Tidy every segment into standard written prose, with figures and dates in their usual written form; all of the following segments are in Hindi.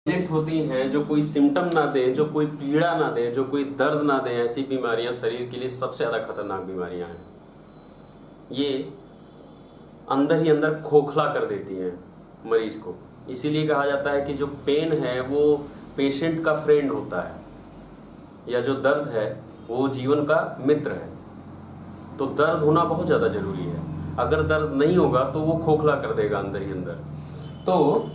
साइलेंट होती हैं, जो कोई सिम्टम ना दें, जो कोई पीड़ा ना दें, जो कोई दर्द ना दें, ऐसी बीमारियां शरीर के लिए सबसे ज़्यादा खतरनाक बीमारियां हैं। ये अंदर ही अंदर खोखला कर देती हैं मरीज को। इसीलिए कहा जाता है कि जो पेन है वो पेशेंट का फ्रेंड होता है, या जो दर्द है वो जीवन का मित्र है। तो दर्द होना बहुत ज़्यादा जरूरी है। अगर दर्द नहीं होगा तो वो खोखला कर देगा अंदर ही अंदर। तो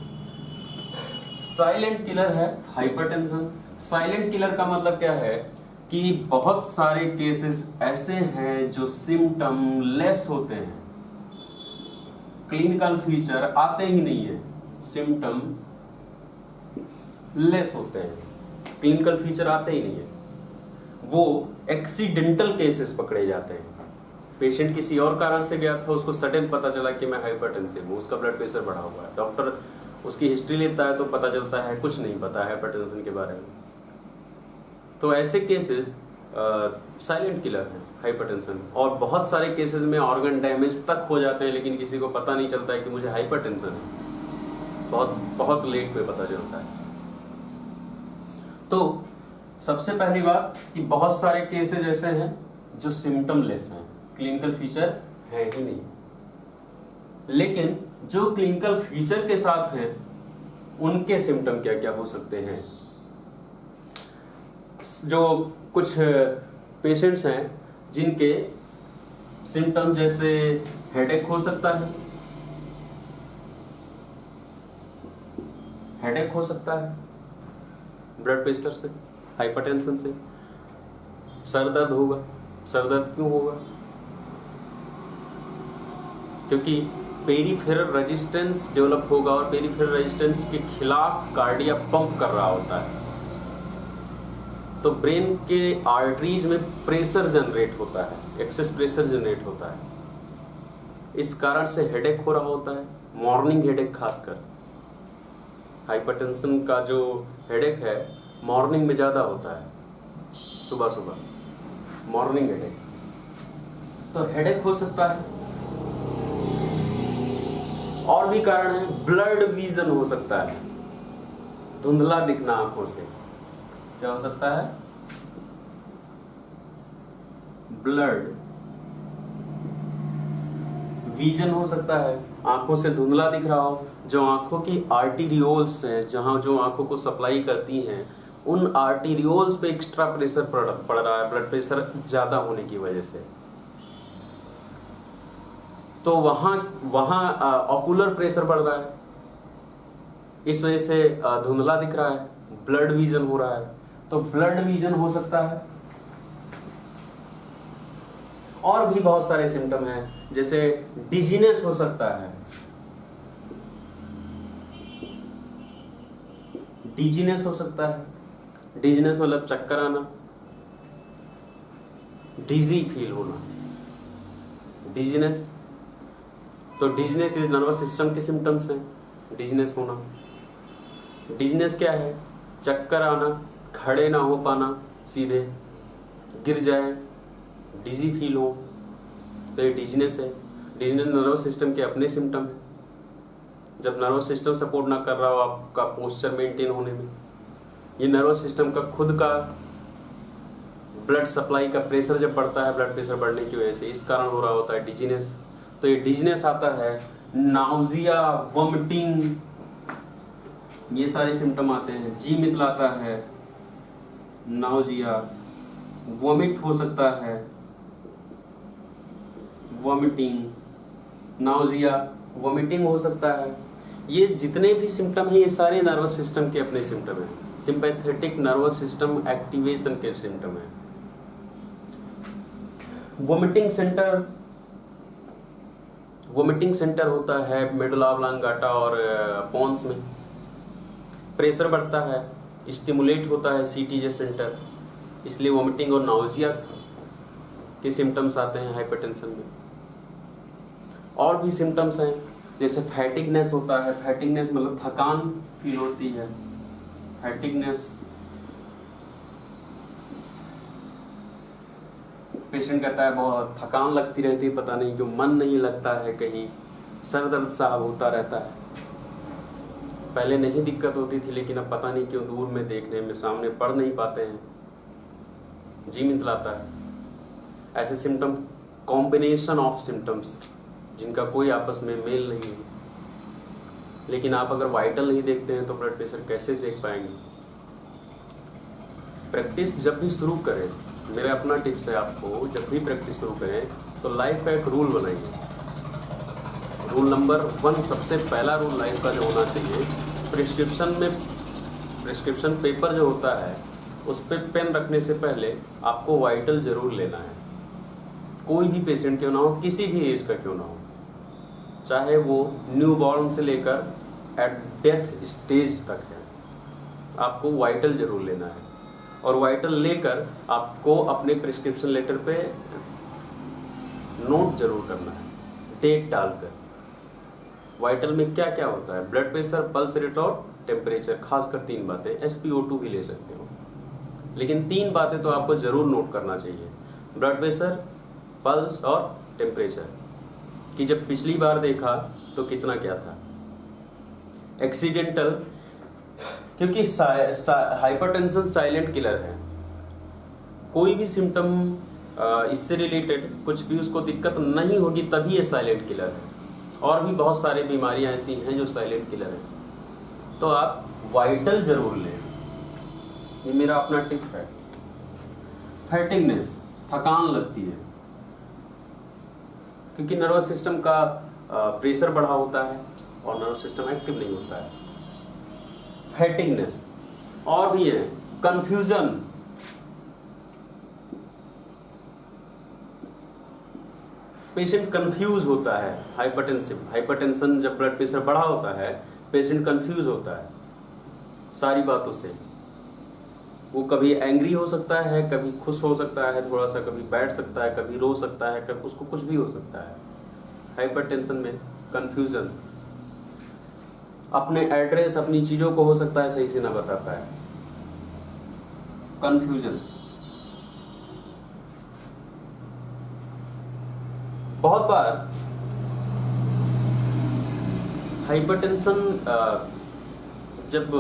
साइलेंट किलर है हाइपरटेंशन। साइलेंट किलर का मतलब क्या है कि बहुत सारे केसेस ऐसे हैं जो सिम्टम लेस होते हैं, क्लिनिकल फीचर आते ही नहीं है, सिम्टम लेस होते हैं, क्लिनिकल फीचर आते ही नहीं है, वो एक्सीडेंटल केसेस पकड़े जाते हैं। पेशेंट किसी और कारण से गया था, उसको सडन पता चला कि मैं हाइपरटेंसिव हूँ, उसका ब्लड प्रेशर बढ़ा हुआ है, डॉक्टर उसकी हिस्ट्री लेता है तो पता चलता है कुछ नहीं पता है हाइपरटेंशन के बारे में। तो ऐसे केसेस साइलेंट किलर है हाइपरटेंशन। और बहुत सारे केसेस में ऑर्गन डैमेज तक हो जाते हैं, लेकिन किसी को पता नहीं चलता है कि मुझे हाइपरटेंशन है, बहुत बहुत लेट पे पता चलता है। तो सबसे पहली बात कि बहुत सारे केसेस ऐसे हैं जो सिम्टम लेस हैं, क्लिनिकल फीचर है ही नहीं। लेकिन जो क्लिनिकल फीचर के साथ हैं उनके सिम्टम क्या क्या हो सकते हैं। जो कुछ पेशेंट्स हैं जिनके सिम्टम जैसे हेडेक हो सकता है, हेडेक हो सकता है ब्लड प्रेशर से, हाइपरटेंशन से। सर दर्द होगा। सर दर्द क्यों होगा? क्योंकि पेरिफेरल रेजिस्टेंस डेवलप होगा और पेरिफेरल रेजिस्टेंस के खिलाफ कार्डिया पंप कर रहा होता है। तो ब्रेन के आर्टरीज में प्रेशर जनरेट होता है, एक्सेस प्रेशर जनरेट होता है। इस कारण से हेडेक हो रहा होता है, मॉर्निंग हेडेक खासकर। हाइपरटेंशन का जो हेडेक है मॉर्निंग में ज़्यादा होता है, सुबह सुबह मॉर्निंग हेडेक। तो हेडेक हो सकता है। और भी कारण है, ब्लड विजन हो सकता है, धुंधला दिखना आंखों से। क्या हो सकता है? ब्लड विजन हो सकता है, आंखों से धुंधला दिख रहा हो। जो आंखों की आर्टीरियोल्स हैं, जहां जो आंखों को सप्लाई करती हैं, उन आर्टीरियोल्स पे एक्स्ट्रा प्रेशर पड़ रहा है, ब्लड प्रेशर ज्यादा होने की वजह से। तो वहां ऑकुलर प्रेशर बढ़ रहा है, इस वजह से धुंधला दिख रहा है, ब्लड विजन हो रहा है। तो ब्लड विजन हो सकता है। और भी बहुत सारे सिम्टम हैं, जैसे डिजीनेस हो सकता है। डिजीनेस हो सकता है। डिजीनेस मतलब चक्कर आना, डिजी फील होना, डिजीनेस। तो डिजीनेस इज नर्वस सिस्टम के सिम्टम्स हैं, डिजीनेस होना। डिजीनेस क्या है? चक्कर आना, खड़े ना हो पाना, सीधे गिर जाए, डिजी फील हो, तो ये डिजीनेस है। डिजीनेस नर्वस सिस्टम के अपने सिम्टम है। जब नर्वस सिस्टम सपोर्ट ना कर रहा हो आपका पोस्चर मेंटेन होने में, ये नर्वस सिस्टम का खुद का ब्लड सप्लाई का प्रेशर जब बढ़ता है, ब्लड प्रेशर बढ़ने की वजह से, इस कारण हो रहा होता है डिजीनेस। तो ये डिजीनेस आता है। नाउजिया, वॉमिटिंग, ये सारे सिम्टम आते हैं। जी मितलाता है, नाउजिया, वॉमिट हो सकता है, वॉमिटिंग, नाउजिया, वॉमिटिंग हो सकता है। ये जितने भी सिम्टम हैं ये सारे नर्वस सिस्टम के अपने सिम्टम हैं, सिंपैथेटिक नर्वस सिस्टम एक्टिवेशन के सिम्टम हैं। वोमिटिंग सेंटर होता है मेडुला ऑब्लांगाटा और पोन्स में। प्रेशर बढ़ता है, स्टिमुलेट होता है सीटीजे सेंटर, इसलिए वोमिटिंग और नाउजिया के सिम्टम्स आते हैं हाइपरटेंशन में। और भी सिम्टम्स हैं, जैसे फैटिगनेस होता है। फैटिगनेस मतलब थकान फील होती है, फैटिगनेस। पेशेंट कहता है बहुत थकान लगती रहती है, पता नहीं क्यों, मन नहीं लगता है कहीं, सर दर्द सा होता रहता है। पहले नहीं दिक्कत होती थी, लेकिन अब पता नहीं क्यों दूर में देखने में, सामने पढ़ नहीं पाते हैं, जी मितलाता है। ऐसे सिम्टम, कॉम्बिनेशन ऑफ सिम्टम्स जिनका कोई आपस में मेल नहीं है। लेकिन आप अगर वाइटल नहीं देखते हैं तो ब्लड प्रेशर कैसे देख पाएंगे? प्रैक्टिस जब भी शुरू करें, मेरा अपना टिप्स है आपको, जब भी प्रैक्टिस शुरू करें तो लाइफ का एक रूल बनाइए। रूल नंबर 1, सबसे पहला रूल लाइफ का जो होना चाहिए, प्रिस्क्रिप्शन पेपर जो होता है उस पर पेन रखने से पहले आपको वाइटल जरूर लेना है। कोई भी पेशेंट क्यों ना हो, किसी भी एज का क्यों ना हो, चाहे वो न्यूबॉर्न से लेकर एट डेथ स्टेज तक है, आपको वाइटल जरूर लेना है। और वाइटल लेकर आपको अपने प्रिस्क्रिप्शन लेटर पे नोट जरूर करना है, डेट डालकर। वाइटल में क्या क्या होता है? ब्लड प्रेशर, पल्स रेट और टेम्परेचर, खासकर 3 बातें। SpO2 भी ले सकते हो, लेकिन 3 बातें तो आपको जरूर नोट करना चाहिए, ब्लड प्रेशर, पल्स और टेम्परेचर, कि जब पिछली बार देखा तो कितना क्या था। एक्सीडेंटल, क्योंकि हाइपरटेंशन साइलेंट किलर है। कोई भी सिम्टम इससे रिलेटेड कुछ भी उसको दिक्कत नहीं होगी तभी ये साइलेंट किलर है। और भी बहुत सारी बीमारियां ऐसी हैं जो साइलेंट किलर हैं। तो आप वाइटल जरूर लें, ये मेरा अपना टिप है। फैटिगनेस, थकान लगती है, क्योंकि नर्वस सिस्टम का प्रेशर बढ़ा होता है और नर्वस सिस्टम एक्टिव नहीं होता है। फैटिगनेस, और भी है कंफ्यूजन, पेशेंट कंफ्यूज होता है। हाइपरटेंशन जब ब्लड प्रेशर बढ़ा होता है, पेशेंट कंफ्यूज होता है सारी बातों से। वो कभी एंग्री हो सकता है, कभी खुश हो सकता है थोड़ा सा, कभी बैठ सकता है, कभी रो सकता है, कभी उसको कुछ भी हो सकता है। हाइपरटेंशन में कंफ्यूजन, अपने एड्रेस, अपनी चीजों को हो सकता है सही से ना बता पाए, कंफ्यूजन। बहुत बार हाइपरटेंशन जब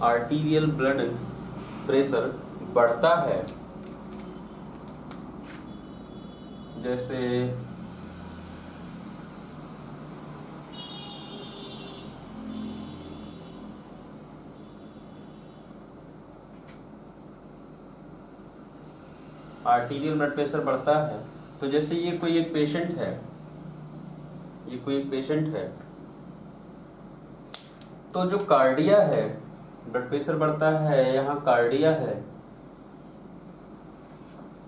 आर्टीरियल ब्लड प्रेशर बढ़ता है, जैसे आर्टीरियल ब्लड प्रेशर बढ़ता है, तो जैसे ये कोई एक पेशेंट है, तो जो कार्डिया है, ब्लड प्रेशर बढ़ता है, यहाँ कार्डिया है,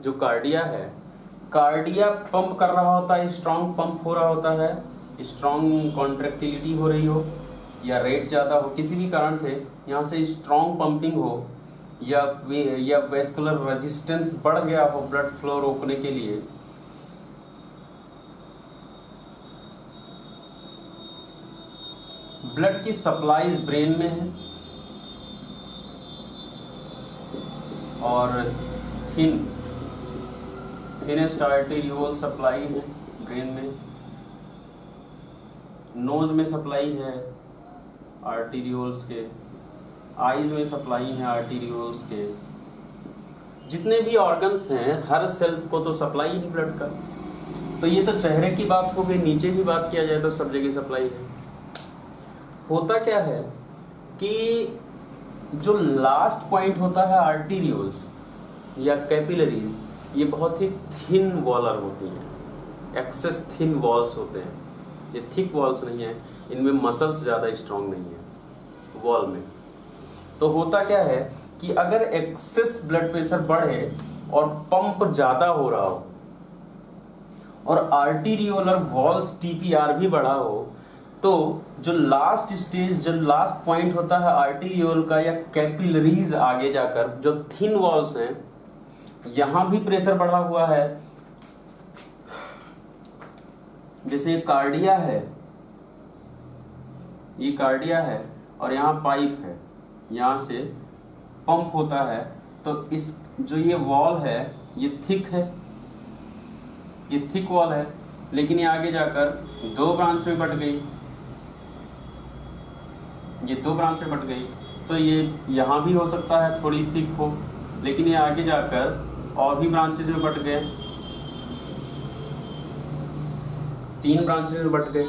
जो कार्डिया है, कार्डिया पंप कर रहा होता है, स्ट्रॉन्ग पंप हो रहा होता है, स्ट्रॉन्ग कॉन्ट्रैक्टिलिटी हो रही हो या रेट ज़्यादा हो, किसी भी कारण से यहाँ से स्ट्रॉन्ग पंपिंग हो या वेस्कुलर रेजिस्टेंस बढ़ गया हो ब्लड फ्लो रोकने के लिए, ब्लड की सप्लाई ब्रेन में है और थिनेस्ट आर्टेरियोल सप्लाई है ब्रेन में, नोज में सप्लाई है आर्टेरियोल्स के, आईज में सप्लाई है आर्टेरियोल्स के, जितने भी ऑर्गन्स हैं हर सेल को तो सप्लाई है ब्लड का। तो ये तो चेहरे की बात हो गई, नीचे भी बात किया जाए तो सब जगह सप्लाई है। होता क्या है कि जो लास्ट पॉइंट होता है आर्टेरियोल्स या कैपिलरीज, ये बहुत ही थिन वॉलर होती हैं, एक्सेस थिन वॉल्स होते हैं, ये थिक वॉल्स नहीं है, इनमें मसल्स ज़्यादा स्ट्रांग नहीं है वॉल में। तो होता क्या है कि अगर एक्सेस ब्लड प्रेशर बढ़े और पंप ज़्यादा हो रहा हो और आर्टीरियोलर वॉल्स TPR भी बढ़ा हो, तो जो लास्ट स्टेज, जो लास्ट पॉइंट होता है आर्टीरियोल का या कैपिलरीज, आगे जाकर जो थिन वॉल्स हैं, यहां भी प्रेशर बढ़ा हुआ है। जैसे कार्डिया है, ये कार्डिया है और यहाँ पाइप है, यहाँ से पंप होता है, तो इस जो ये वॉल है ये थिक है, ये थिक वॉल है, लेकिन ये आगे जाकर 2 ब्रांच में बट गई। ये 2 ब्रांच में बट गई, तो ये यहाँ भी हो सकता है थोड़ी थिक हो, लेकिन ये आगे जाकर और भी ब्रांचेज में बट गए, 3 ब्रांचेज में बट गए।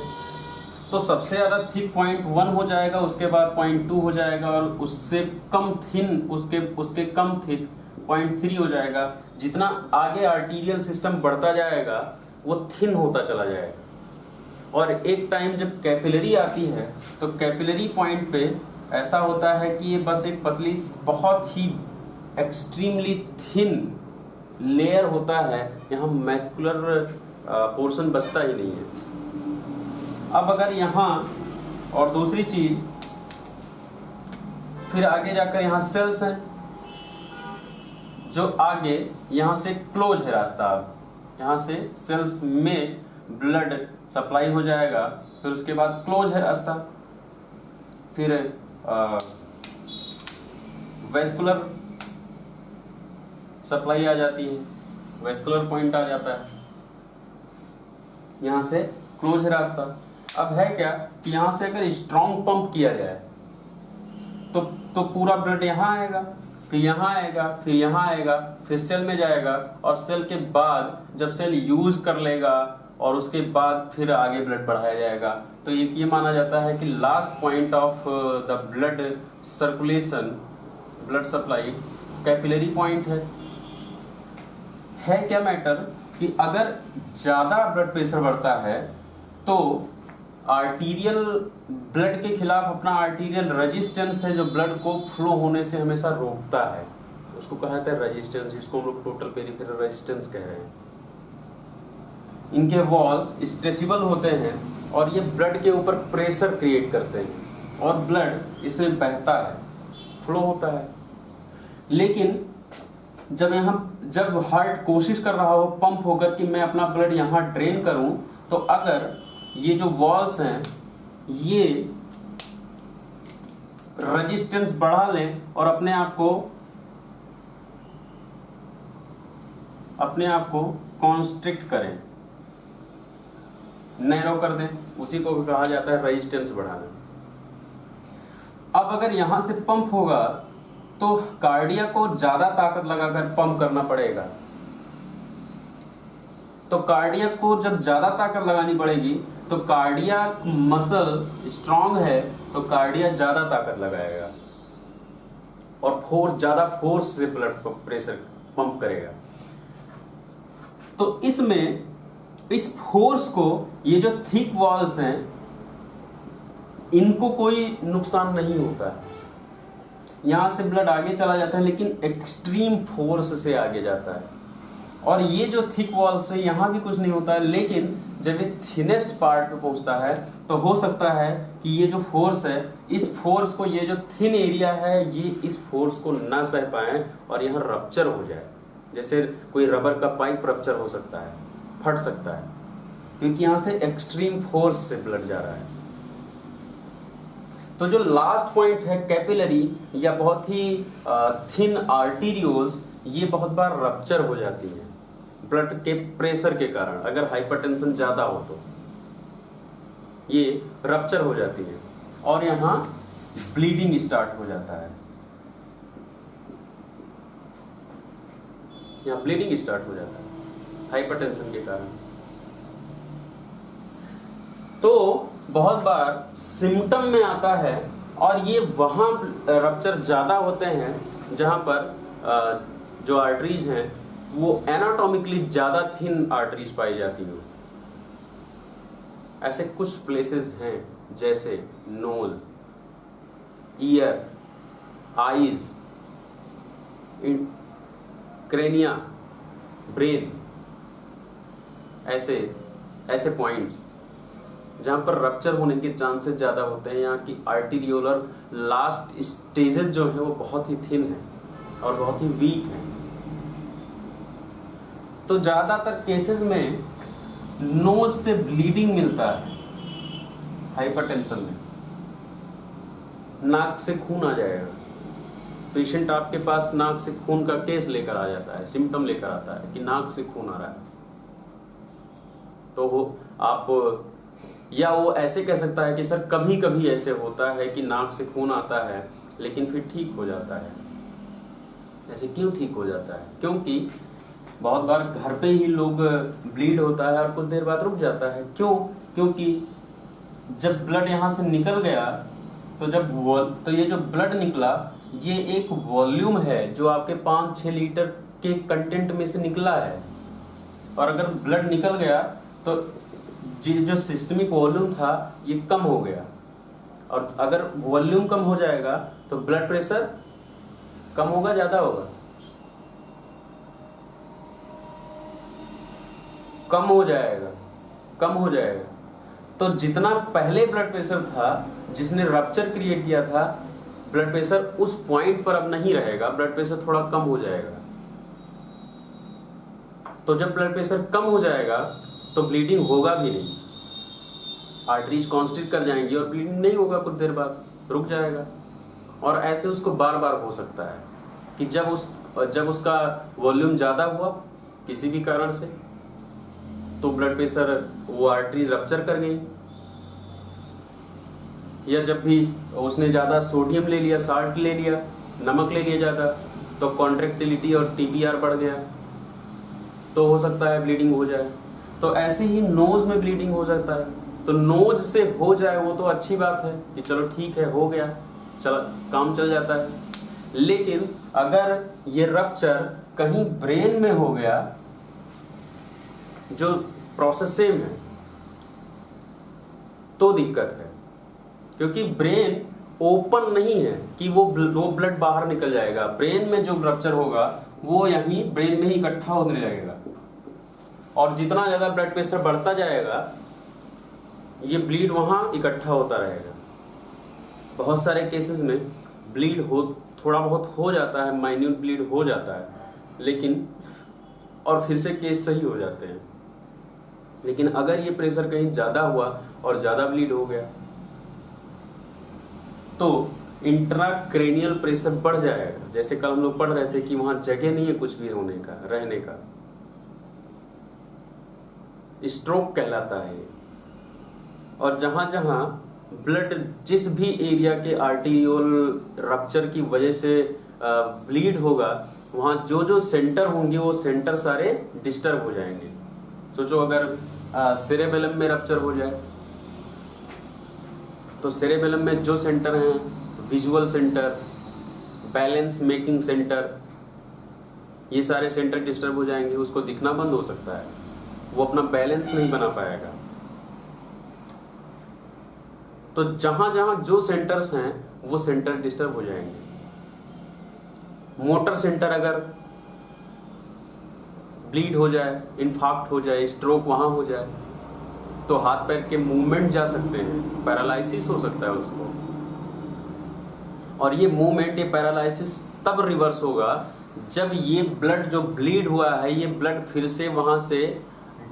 तो सबसे ज़्यादा थिक 0.1 हो जाएगा, उसके बाद 0.2 हो जाएगा, और उससे कम थिन उसके कम थिक 0.3 हो जाएगा। जितना आगे आर्टीरियल सिस्टम बढ़ता जाएगा वो थिन होता चला जाएगा। और एक टाइम जब कैपिलरी आती है तो कैपिलरी पॉइंट पे ऐसा होता है कि ये बस एक पतली बहुत ही एक्सट्रीमली थिन लेयर होता है, यहाँ मैस्कुलर पोर्शन बचता ही नहीं है। अब अगर यहाँ और दूसरी चीज, फिर आगे जाकर यहाँ सेल्स हैं जो आगे यहाँ से क्लोज है रास्ता, अब यहाँ से सेल्स में ब्लड सप्लाई हो जाएगा, फिर उसके बाद क्लोज है रास्ता, फिर वेस्कुलर सप्लाई आ जाती है, वेस्कुलर पॉइंट आ जाता है, यहाँ से क्लोज है रास्ता। अब है क्या कि यहाँ से अगर स्ट्रॉन्ग पंप किया जाए तो पूरा ब्लड यहाँ आएगा, फिर यहाँ आएगा, फिर यहाँ आएगा, फिर सेल में जाएगा, और सेल के बाद जब सेल यूज कर लेगा और उसके बाद फिर आगे ब्लड बढ़ाया जाएगा। तो ये माना जाता है कि last point of the blood circulation, blood supply capillary point है क्या मैटर कि अगर ज़्यादा ब्लड प्रेशर बढ़ता है तो आर्टीरियल ब्लड के खिलाफ अपना आर्टीरियल रेजिस्टेंस है जो ब्लड को फ्लो होने से हमेशा रोकता है, उसको कहा जाता है रेजिस्टेंस, जिसको हम लोग टोटल पेरिफेरल रेजिस्टेंस कह रहे हैं। इनके वॉल्स स्ट्रेचेबल होते हैं और ये ब्लड के ऊपर प्रेशर क्रिएट करते हैं और ब्लड इसमें बहता है, फ्लो होता है। लेकिन जब हार्ट कोशिश कर रहा हो पंप होकर कि मैं अपना ब्लड यहाँ ड्रेन करूं, तो अगर ये जो वॉल्स हैं ये रेजिस्टेंस बढ़ा लें और अपने आप को कॉन्स्ट्रिक्ट करें, नैरो कर दें, उसी को भी कहा जाता है रेजिस्टेंस बढ़ाना। अब अगर यहां से पंप होगा तो कार्डिया को ज्यादा ताकत लगाकर पंप करना पड़ेगा। तो कार्डियक को जब ज्यादा ताकत लगानी पड़ेगी तो कार्डियक मसल स्ट्रांग है तो कार्डियक ज्यादा ताकत लगाएगा और ज्यादा फोर्स से ब्लड प्रेशर पंप करेगा। तो इसमें इस फोर्स को ये जो थिक वॉल्स हैं इनको कोई नुकसान नहीं होता है, यहां से ब्लड आगे चला जाता है लेकिन एक्सट्रीम फोर्स से आगे जाता है। और ये जो थिक वॉल्स है यहां भी कुछ नहीं होता है, लेकिन जब ये थिनेस्ट पार्ट पे पहुंचता है तो हो सकता है कि ये जो फोर्स है इस फोर्स को, ये जो थिन एरिया है ये इस फोर्स को ना सह पाए और यहाँ रप्चर हो जाए। जैसे कोई रबर का पाइप रप्चर हो सकता है, फट सकता है, क्योंकि यहाँ से एक्सट्रीम फोर्स से ब्लड जा रहा है। तो जो लास्ट पॉइंट है कैपिलरी या बहुत ही थिन आर्टीरियोल्स, ये बहुत बार रप्चर हो जाती है ब्लड के प्रेशर के कारण। अगर हाइपरटेंशन ज्यादा हो तो ये रप्चर हो जाती है और यहाँ ब्लीडिंग स्टार्ट हो जाता है, यहाँ ब्लीडिंग स्टार्ट हो जाता है हाइपरटेंशन के कारण। तो बहुत बार सिम्टम में आता है और ये वहां रप्चर ज्यादा होते हैं जहां पर जो आर्टरीज हैं वो एनाटॉमिकली ज्यादा थिन आर्टरीज पाई जाती हो। ऐसे कुछ प्लेसेस हैं जैसे knows, year, eyes, crania, brain, ऐसे पॉइंट्स जहां पर रप्चर होने के चांसेस ज्यादा होते हैं। यहाँ की आर्टीरियोलर लास्ट स्टेजेस जो है वो बहुत ही थिन है और बहुत ही वीक है। तो ज्यादातर केसेस में नोज से ब्लीडिंग मिलता है हाइपरटेंशन में, नाक से खून आ जाएगा। पेशेंट आपके पास नाक से खून का केस लेकर आ जाता है, सिम्टम लेकर आता है कि नाक से खून आ रहा है, तो आप या वो ऐसे कह सकता है कि सर कभी कभी ऐसे होता है कि नाक से खून आता है लेकिन फिर ठीक हो जाता है। ऐसे क्यों ठीक हो जाता है? क्योंकि बहुत बार घर पे ही लोग ब्लीड होता है और कुछ देर बाद रुक जाता है। क्यों? क्योंकि जब ब्लड यहाँ से निकल गया तो ये जो ब्लड निकला ये एक वॉल्यूम है जो आपके 5-6 लीटर के कंटेंट में से निकला है। और अगर ब्लड निकल गया तो ये जो सिस्टमिक वॉल्यूम था ये कम हो गया। और अगर वॉल्यूम कम हो जाएगा तो ब्लड प्रेशर कम होगा, ज्यादा होगा? कम हो जाएगा, कम हो जाएगा। तो जितना पहले ब्लड प्रेशर था जिसने रप्चर क्रिएट किया था, ब्लड प्रेशर उस पॉइंट पर अब नहीं रहेगा, ब्लड प्रेशर थोड़ा कम हो जाएगा। तो जब ब्लड प्रेशर कम हो जाएगा तो ब्लीडिंग होगा भी नहीं, आर्टरीज कॉन्स्ट्रिक्ट कर जाएंगी और ब्लीडिंग नहीं होगा, कुछ देर बाद रुक जाएगा। और ऐसे उसको बार बार हो सकता है कि जब उसका वॉल्यूम ज़्यादा हुआ किसी भी कारण से तो ब्लड प्रेशर, वो आर्टरीज रप्चर कर गई, या जब भी उसने ज़्यादा सोडियम ले लिया, साल्ट ले लिया, नमक ले लिया ज़्यादा, तो कॉन्ट्रेक्टिलिटी और टीपीआर बढ़ गया तो हो सकता है ब्लीडिंग हो जाए। तो ऐसे ही नोज में ब्लीडिंग हो सकता है। तो नोज से हो जाए वो तो अच्छी बात है कि चलो ठीक है, हो गया, चल काम चल जाता है। लेकिन अगर ये रप्चर कहीं ब्रेन में हो गया, जो प्रोसेस सेम है, तो दिक्कत है। क्योंकि ब्रेन ओपन नहीं है कि वो ब्लड बाहर निकल जाएगा। ब्रेन में जो रप्चर होगा वो यहीं ब्रेन में ही इकट्ठा होने लगेगा, और जितना ज्यादा ब्लड प्रेशर बढ़ता जाएगा ये ब्लीड वहां इकट्ठा होता रहेगा। बहुत सारे केसेस में ब्लीड थोड़ा बहुत हो जाता है, माइन्यूट ब्लीड हो जाता है, लेकिन और फिर से केस सही हो जाते हैं। लेकिन अगर ये प्रेशर कहीं ज्यादा हुआ और ज्यादा ब्लीड हो गया तो इंट्राक्रेनियल प्रेशर बढ़ जाएगा। जैसे कल हम लोग पढ़ रहे थे कि वहां जगह नहीं है कुछ भी होने का, रहने का, स्ट्रोक कहलाता है। और जहां जहां ब्लड जिस भी एरिया के आर्टीरियोल रप्चर की वजह से ब्लीड होगा, वहां जो जो सेंटर होंगे वो सेंटर सारे डिस्टर्ब हो जाएंगे। सोचो अगर सेरेबेलम में रप्चर हो जाए तो सेरेबेलम में जो सेंटर हैं, visual centre, balance making centre, ये सारे सेंटर डिस्टर्ब हो जाएंगे, उसको दिखना बंद हो सकता है, वो अपना बैलेंस नहीं बना पाएगा। तो जहां जहां जो सेंटर्स हैं वो सेंटर डिस्टर्ब हो जाएंगे। मोटर सेंटर अगर ब्लीड हो जाए, इन्फाक्ट हो जाए, स्ट्रोक वहां हो जाए तो हाथ पैर के मूवमेंट जा सकते हैं, पैरालिसिस हो सकता है उसको। और ये मूवमेंट, ये पैरालिसिस तब रिवर्स होगा जब ये ब्लड जो ब्लीड हुआ है, ये ब्लड फिर से वहां से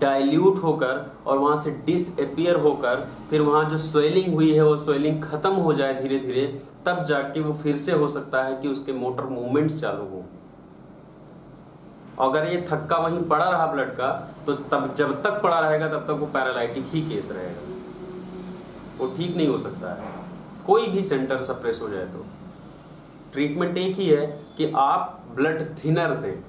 डाइल्यूट होकर और वहां से डिसअपियर होकर फिर वहां जो स्वेलिंग हुई है वो स्वेलिंग खत्म हो जाए धीरे धीरे, तब जाके वो फिर से हो सकता है कि उसके मोटर मूवमेंट्स चालू हो। अगर ये थक्का वहीं पड़ा रहा ब्लड का तो तब जब तक पड़ा रहेगा तब तक वो पैरालाइटिक ही केस रहेगा, वो ठीक नहीं हो सकता है। कोई भी सेंटर सप्रेस हो जाए तो ट्रीटमेंट एक ही है कि आप ब्लड थिनर दें,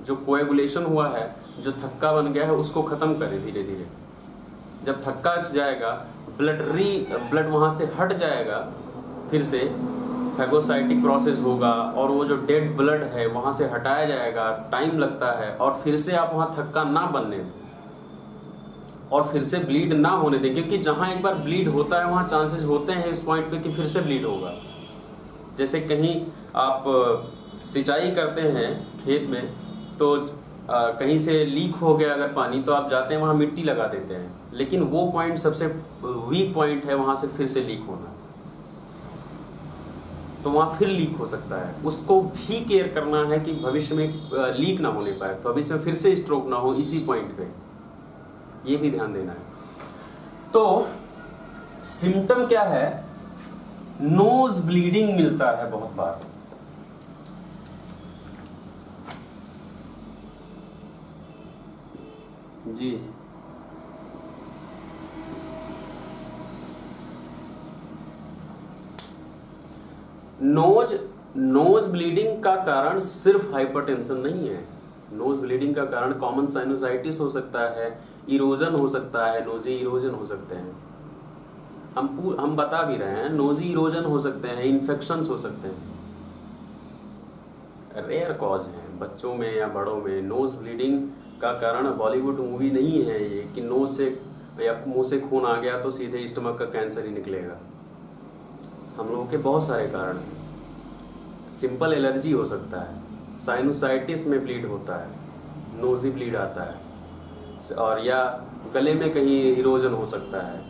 जो कोएगुलेशन हुआ है, जो थक्का बन गया है उसको खत्म करें धीरे धीरे। जब थक्का जाएगा, ब्लड वहां से हट जाएगा, फिर से फैगोसाइटिक प्रोसेस होगा और वो जो डेड ब्लड है वहां से हटाया जाएगा, टाइम लगता है, और फिर से आप वहां थक्का ना बनने दें और फिर से ब्लीड ना होने दें। क्योंकि जहां एक बार ब्लीड होता है वहां चांसेस होते हैं इस पॉइंट पे कि फिर से ब्लीड होगा। जैसे कहीं आप सिंचाई करते हैं खेत में तो कहीं से लीक हो गया अगर पानी, तो आप जाते हैं वहां मिट्टी लगा देते हैं, लेकिन वो पॉइंट सबसे वीक पॉइंट है, वहां से फिर से लीक होना, तो वहां फिर लीक हो सकता है। उसको भी केयर करना है कि भविष्य में लीक ना होने पाए, भविष्य में फिर से स्ट्रोक ना हो इसी पॉइंट पे, ये भी ध्यान देना है। तो सिम्टम क्या है? नोज ब्लीडिंग मिलता है बहुत बार। जी नोज ब्लीडिंग का कारण सिर्फ हाइपरटेंशन नहीं है। नोज ब्लीडिंग का कारण कॉमन साइनोसाइटिस हो सकता है, इरोजन हो सकता है, नोजी इरोजन हो सकते हैं। हम बता भी रहे हैं, नोजी इरोजन हो सकते हैं, इन्फेक्शंस हो सकते हैं। रेयर कॉज है बच्चों में या बड़ों में। नोज ब्लीडिंग का कारण बॉलीवुड मूवी नहीं है ये कि नोज से या मुंह से खून आ गया तो सीधे स्टमक का कैंसर ही निकलेगा। हम लोगों के बहुत सारे कारण हैं। सिंपल एलर्जी हो सकता है, साइनोसाइटिस में ब्लीड होता है, नोजी ब्लीड आता है, और या गले में कहीं इरोजन हो सकता है,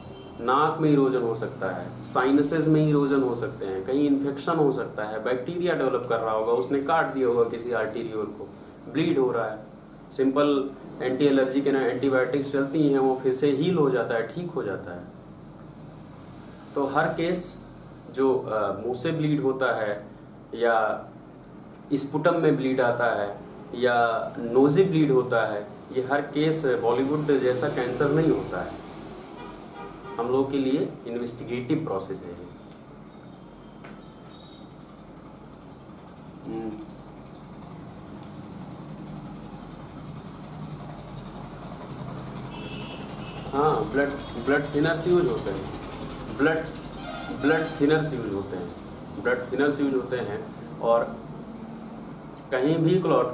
नाक में इरोजन हो सकता है, साइनसेस में इरोजन हो सकते हैं, कहीं इन्फेक्शन हो सकता है, बैक्टीरिया डेवलप कर रहा होगा, उसने काट दिया होगा किसी आर्टीरियोल को, ब्लीड हो रहा है। सिंपल एंटी एलर्जी के ना एंटीबायोटिक्स चलती हैं, वो फिर से हील हो जाता है, ठीक हो जाता है। तो हर केस जो मुंह से ब्लीड होता है या स्पुटम में ब्लीड आता है या नोजी ब्लीड होता है, ये हर केस बॉलीवुड जैसा कैंसर नहीं होता है। हम लोगों के लिए इन्वेस्टिगेटिव प्रोसेस है ये। हाँ, ब्लड थिनर्स यूज होते हैं। ब्लड थिनर्स यूज होते हैं। ब्लड थिनर्स यूज होते हैं, और कहीं भी क्लॉट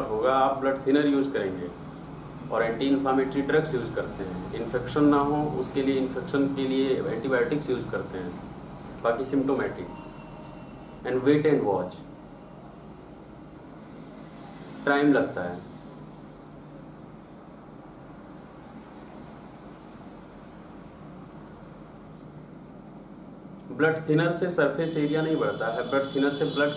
होगा आप ब्लड थिनर यूज करेंगे, और एंटी इन्फ्लामेटरी ड्रग्स यूज करते हैं। इन्फेक्शन ना हो उसके लिए, इन्फेक्शन के लिए एंटीबायोटिक्स यूज करते हैं। बाकी symptomatic and wait and watch, time लगता है। ब्लड थिनर से सरफेस एरिया नहीं बढ़ता है, ब्लड थिनर से ब्लड